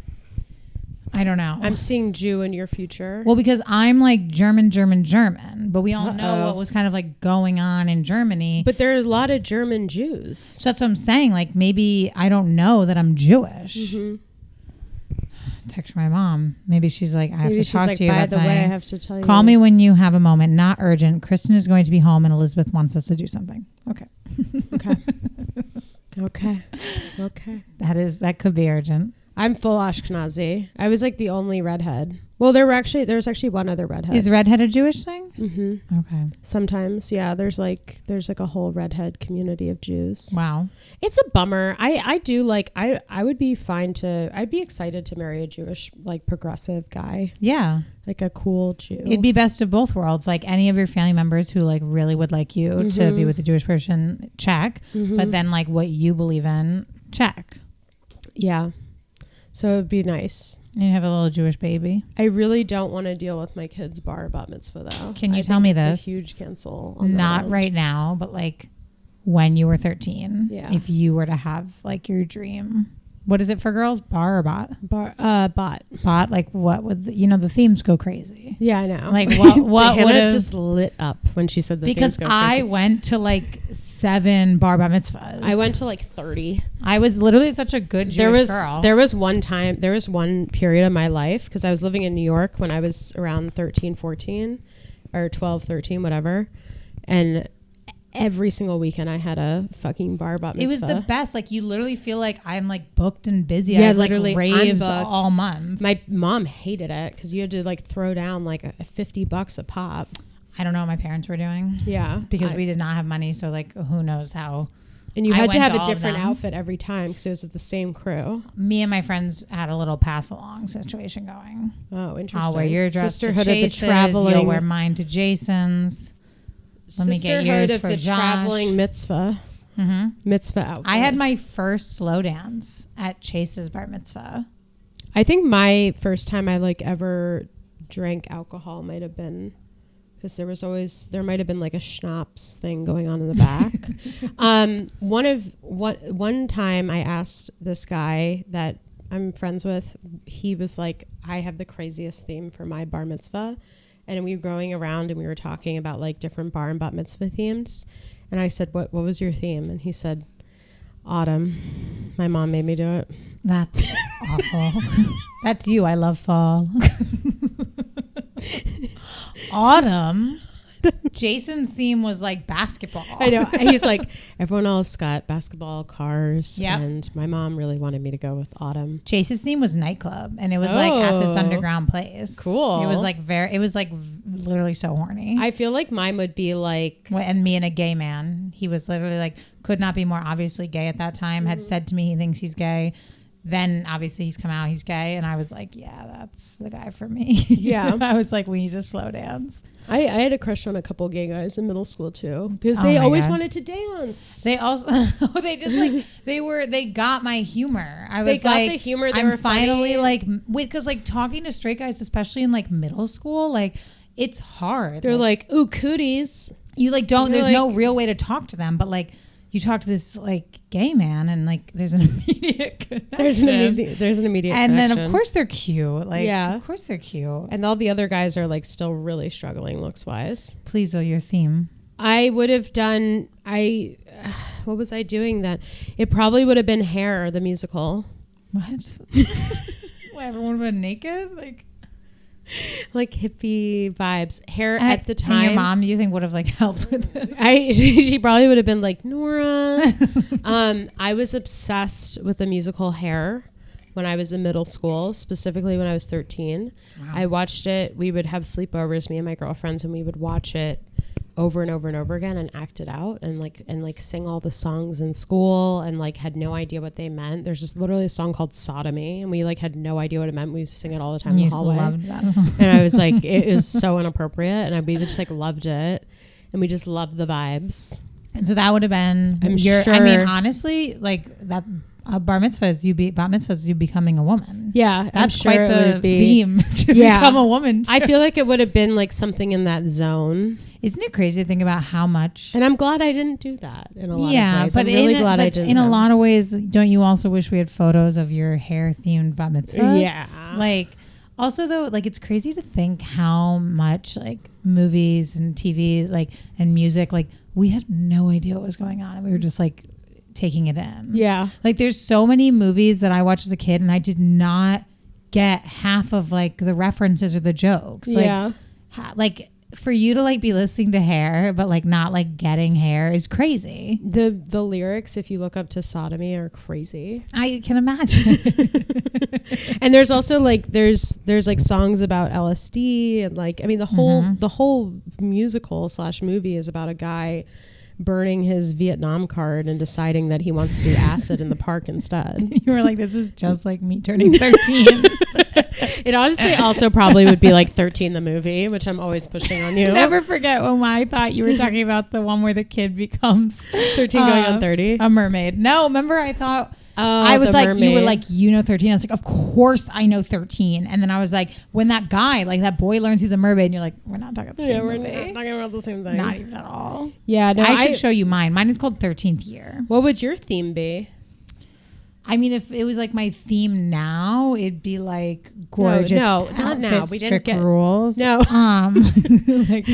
I don't know. I'm seeing Jew in your future. Well, because I'm like German, but we all know what was kind of like going on in Germany. But there's a lot of German Jews. So that's what I'm saying. Like maybe I don't know that I'm Jewish. Mm-hmm. Text my mom. Maybe she's like, I have to talk to you. By the way, I have to tell you. Call me when you have a moment. Not urgent. Kristen is going to be home and Elizabeth wants us to do something. Okay. Okay. That could be urgent. I'm full Ashkenazi. I was like the only redhead. Well, there was actually one other redhead. Is redhead a Jewish thing? Mm-hmm. Okay. Sometimes, yeah. There's like a whole redhead community of Jews. Wow. It's a bummer. I do like, I would be I'd be excited to marry a Jewish, like progressive guy. Yeah. Like a cool Jew. It'd be best of both worlds. Like any of your family members who like really would like you to be with a Jewish person, check. But then like what you believe in, check. Yeah. So it would be nice. And you have a little Jewish baby. I really don't want to deal with my kid's bar mitzvah though. Can you tell me it's this? A huge cancel. Not right now, but like when you were 13. Yeah. If you were to have like your dream. What is it for girls? Bar or bot? Bot. Bot. Like what would the themes go crazy? crazy. Yeah, I know. Like what would Hannah have just lit up when she said that. because I went to like 7 bar mitzvahs. I went to like 30. I was literally such a good Jewish girl. There was one period of my life because I was living in New York when I was around 13, 14 or 12, 13, whatever. And every single weekend I had a fucking bar bat mitzvah. It was the best. Like you literally feel like I'm like booked and busy. Yeah, I had, literally, like raves I'm booked. all month. My mom hated it because you had to like throw down like $50 a pop. I don't know what my parents were doing. Yeah. Because we did not have money. So like who knows how. And you had to have a different outfit every time because it was the same crew. Me and my friends had a little pass along situation going. Oh, interesting. I'll wear your dress Sisterhood to Chase's. of the traveling. You'll wear mine to Jason's. Let me get yours of for the Josh. traveling mitzvah. Mm-hmm. Mitzvah outfit. I had my first slow dance at Chase's bar mitzvah. I think my first time I like ever drank alcohol might have been because there might have been like a schnapps thing going on in the back. One time I asked this guy that I'm friends with, he was like, I have the craziest theme for my bar mitzvah. And we were going around and we were talking about like different bar and bat mitzvah themes. And I said, what was your theme? And he said, autumn. My mom made me do it. That's awful. That's you. I love fall. Autumn. Jason's theme was like basketball. I know. He's like, everyone else got basketball, cars. Yep. And my mom really wanted me to go with autumn. Jason's theme was nightclub. And it was like at this underground place. Cool. It was like literally so horny. I feel like mine would be like. And me and a gay man. He was literally like, could not be more obviously gay at that time. Had said to me he thinks he's gay. Then obviously he's come out, he's gay. And I was like, yeah, that's the guy for me. Yeah. I was like, we need to slow dance. I had a crush on a couple gay guys in middle school too. Because they always wanted to dance. They also, they just like, they got my humor. I was they got like, the humor. They I'm were finally funny. like, because like talking to straight guys, especially in like middle school, like it's hard. They're like, ooh, cooties. You like don't, there's like, no real way to talk to them, but like, you talk to this like gay man and like there's an immediate connection. There's an immediate and connection. then of course they're cute. Like yeah. Of course they're cute. And all the other guys are like still really struggling looks wise. Please, your theme. I would have done what was I doing then? It probably would have been Hair, the musical. What? What, everyone went naked? Like hippie vibes. Hair at the time. And your mom, you think would have like helped with this? She probably would have been like, Nora. I was obsessed with the musical Hair when I was in middle school, specifically when I was 13. Wow. I watched it. We would have sleepovers, me and my girlfriends, and we would watch it over and over and over again and act it out and sing all the songs in school and like had no idea what they meant. There's just literally a song called Sodomy and we like had no idea what it meant. We used to sing it all the time in the hallway. Loved that song. And I was like, it is so inappropriate, and we just like loved it, and we just loved the vibes. And so that would have been sure. I mean, honestly, like that bar mitzvahs, bat mitzvahs, you becoming a woman. Yeah, that's sure quite the theme to become a woman too. I feel like it would have been like something in that zone. Isn't it crazy to think about how much? And I'm glad I didn't do that in a lot of ways. I'm really glad I didn't. In a lot of ways, don't you also wish we had photos of your hair themed bat mitzvah? Yeah. Like, also though, like it's crazy to think how much like movies and TV like and music, like we had no idea what was going on, and we were just like taking it in. Yeah. Like there's so many movies that I watched as a kid and I did not get half of like the references or the jokes. Like, yeah. Like for you to like be listening to Hair but like not like getting Hair is crazy. The lyrics, if you look up to Sodomy, are crazy. I can imagine. And there's also like there's like songs about LSD and like I mean the whole musical / movie is about a guy burning his Vietnam card and deciding that he wants to do acid in the park instead. You were like, this is just like me turning 13. It honestly also probably would be like 13 the movie, which I'm always pushing on you. Never forget when I thought you were talking about the one where the kid becomes 13 going on 30. A mermaid. No, remember I thought I was like, mermaid. You were like, 13. I was like, of course I know 13. And then I was like, when that guy, like that boy learns he's a mermaid, and you're like, we're not talking about the same movie. We're not talking about the same thing. Not even at all. Yeah, no, I should show you mine. Mine is called 13th Year. What would your theme be? I mean, if it was like my theme now, it'd be like gorgeous. No, not now. outfits, We didn't strict get rules. No. Like,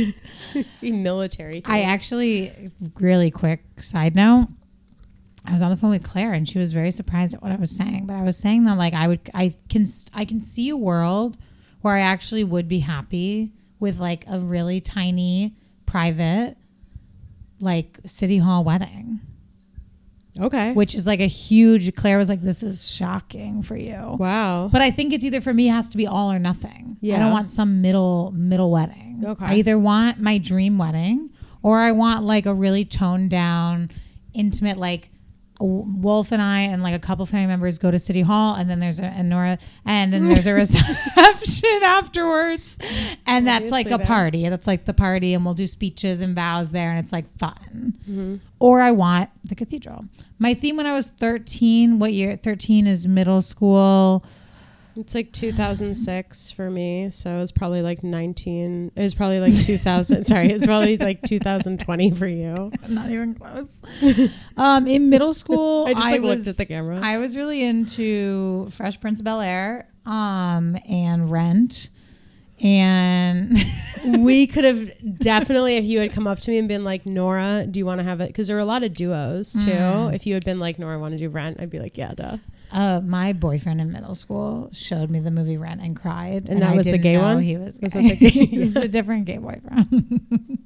Be military. I actually, really quick side note, I was on the phone with Claire and she was very surprised at what I was saying. But I was saying that like I can see a world where I actually would be happy with like a really tiny private like city hall wedding. Okay. Which is like a huge, Claire was like, this is shocking for you. Wow. But I think it's either for me, it has to be all or nothing. Yeah. I don't want some middle wedding. Okay. I either want my dream wedding or I want like a really toned down, intimate, like Wolf and I and like a couple family members go to City Hall and then there's Nora and then there's a reception afterwards. And that's like a party. That's like the party and we'll do speeches and vows there and it's like fun. Mm-hmm. Or I want the cathedral. My theme when I was 13, what year? 13 is middle school. It's like 2006 for me. So it was probably like 19. It was probably like 2000. Sorry. It's probably like 2020 for you. Not even close. In middle school, I just looked at the camera. I was really into Fresh Prince of Bel-Air, and Rent. And we could have definitely, if you had come up to me and been like, Nora, do you want to have it? Because there were a lot of duos too. If you had been like, Nora, want to do Rent? I'd be like, yeah, duh. My boyfriend in middle school showed me the movie Rent and cried. And that was the gay one? He was gay. He was a different gay boyfriend.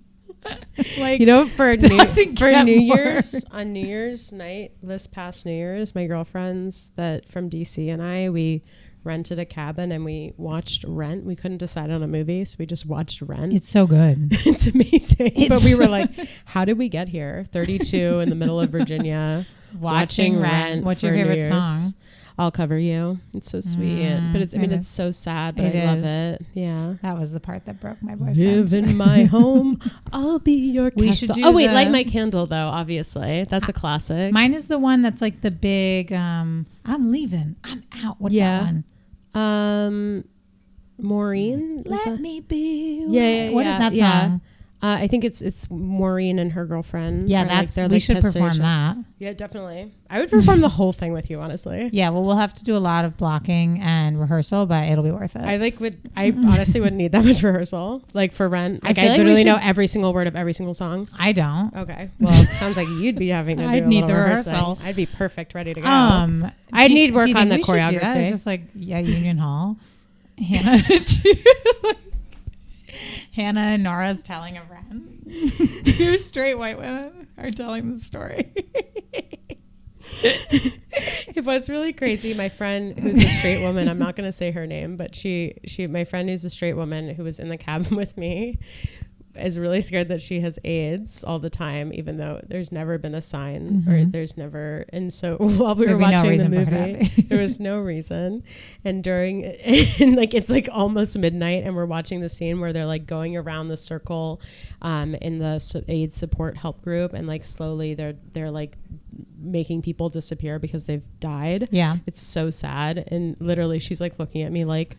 Like, you know, for New Year's, on New Year's night, this past New Year's, my girlfriends from DC and we rented a cabin and we watched Rent. We couldn't decide on a movie, so we just watched Rent. It's so good. It's amazing. But we were like, how did we get here? 32 in the middle of Virginia. Watching Rent. What's your favorite song? I'll Cover You. It's so sweet. But it's so sad, but I love it. Yeah. That was the part that broke my boyfriend. Live in my home. I'll be your castle. We should do Light My Candle, though, obviously. That's a classic. Mine is the one that's like the big, I'm leaving. I'm out. What's that one? Maureen. Let me be. Yeah. What is that song? I think it's Maureen and her girlfriend. Yeah, we should perform that. Yeah, definitely. I would perform the whole thing with you, honestly. Yeah, well, we'll have to do a lot of blocking and rehearsal, but it'll be worth it. I honestly wouldn't need that much rehearsal. Like for Rent, I literally know every single word of every single song. I don't. Okay, well, it sounds like you'd be having to do I'd a need little the rehearsal. rehearsal. I'd be perfect, ready to go. I'd need work on the choreography. Do that? It's just like Union Hall. Hanna, Hanna and Nora's telling of Rent. Two straight white women are telling the story. It was really crazy. My friend who's a straight woman, I'm not going to say her name, but my friend who's a straight woman who was in the cabin with me is really scared that she has AIDS all the time, even though there's never been a sign or there's never. And so while we were watching the movie, there was no reason. And it's like almost midnight and we're watching the scene where they're like going around the circle in the AIDS support help group. And like slowly they're like making people disappear because they've died. Yeah. It's so sad. And literally she's like looking at me like,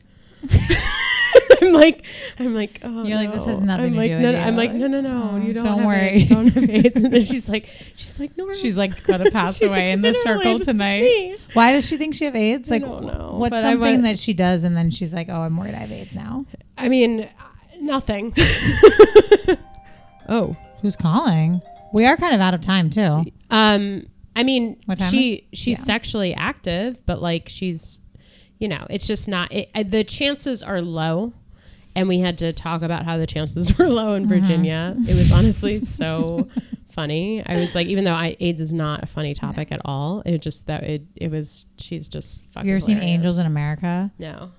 I'm like, oh, you're like, this has nothing to do with you. I'm like, no, you don't worry. You don't have AIDS. And then she's like, Nora. She's like gonna pass away in the circle tonight. Why does she think she have AIDS? Like, I don't know. What's something that she does and then she's like, oh, I'm worried I have AIDS now? I mean, nothing. Oh, who's calling? We are kind of out of time too. I mean, she's Yeah. sexually active, but like she's, it's just not. The chances are low. And we had to talk about how the chances were low in Virginia. It was honestly so funny. I was like, even though AIDS is not a funny topic at all, it just she's just fucking. Have you ever seen Angels in America? No.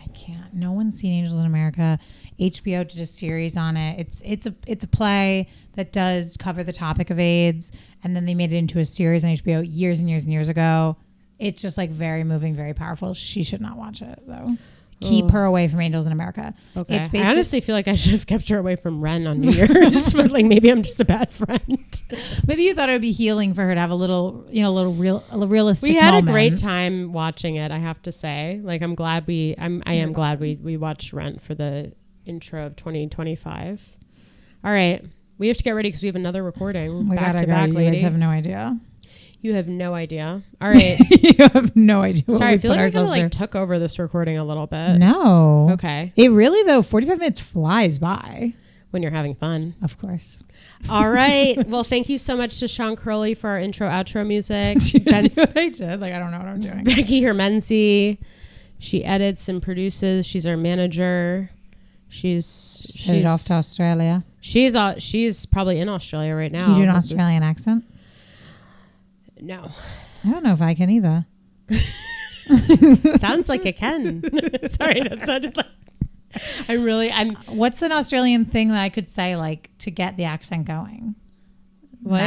I can't. No one's seen Angels in America. HBO did a series on it. It's a play that does cover the topic of AIDS, and then they made it into a series on HBO years and years and years ago. It's just like very moving, very powerful. She should not watch it though. Keep her away from Angels in America. Okay. I honestly feel like I should have kept her away from Ren on New Year's, but like maybe I'm just a bad friend. Maybe you thought it would be healing for her to have a realistic. We had moment. a great time watching it. I have to say, like, I am glad we watched Rent for the intro of 2025. All right, we have to get ready because we have another recording. We back gotta to go. back, You lady. guys have no idea. You have no idea. All right. You have no idea. Sorry, I feel like I kind of like took over this recording a little bit. No. Okay. It really, though, 45 minutes flies by. When you're having fun. Of course. All right. Well, thank you so much to Sean Curley for our intro, outro music. That's what I did. Like, I don't know what I'm doing. Becky Hermenze. She edits and produces. She's our manager. She's off to Australia. She's probably in Australia right now. Can you do an Australian accent? No. I don't know if I can either. Sounds like I can. Sorry, that sounded like What's an Australian thing that I could say like to get the accent going? What?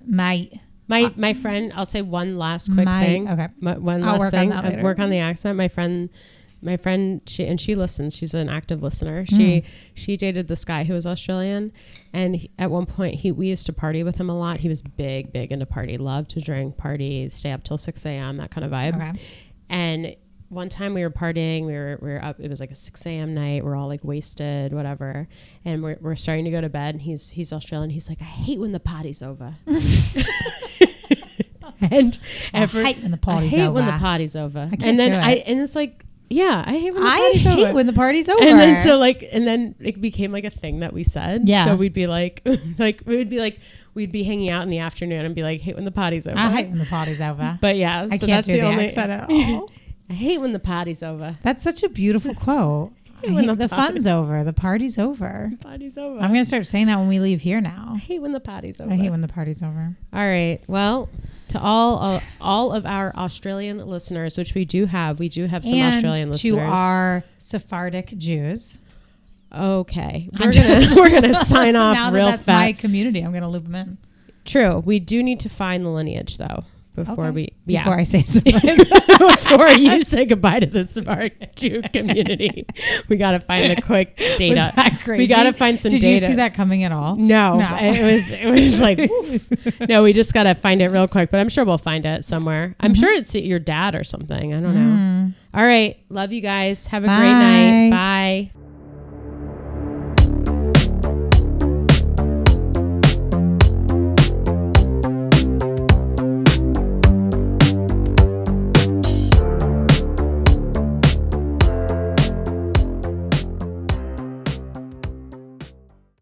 Mate. My friend, I'll say one last quick thing. Okay. One last thing. I'll work on the accent. My friend, she listens. She's an active listener. She dated this guy who was Australian, and at one point we used to party with him a lot. He was big into party, loved to drink, party, stay up till 6 a.m. that kind of vibe. Okay. And one time we were partying, we were up. It was like a 6 a.m. night. We're all like wasted, whatever, and we're starting to go to bed. And he's Australian. He's like, I hate when the party's over. and I hate when the party's over. When the party's over. I can't and then do it. and it's like, yeah, I hate when the party's over. I hate when the party's over. And then and then it became like a thing that we said. Yeah. So we'd be like, we'd be hanging out in the afternoon and be like, hate when the party's over. I hate when the party's over. But yeah, I so can't that's do the the only accent at all. I hate when the party's over. That's such a beautiful quote. The fun's over. The party's over. The party's over. I'm going to start saying that when we leave here now. I hate when the party's over. I hate when the party's over. All right. Well, to all of our Australian listeners, which we do have some Australian listeners. To our Sephardic Jews. Okay. We're gonna sign off now real that's fast. my community. I'm going to loop them in. True. We do need to find the lineage though. Before I say something. Before you say goodbye to the Sephardic Jew community, we got to find the quick data. Was that crazy? We got to find some data. Did you see that coming at all? No. It was like, oof. No, we just got to find it real quick, but I'm sure we'll find it somewhere. I'm sure it's your dad or something. I don't know. All right. Love you guys. Have a great night. Bye.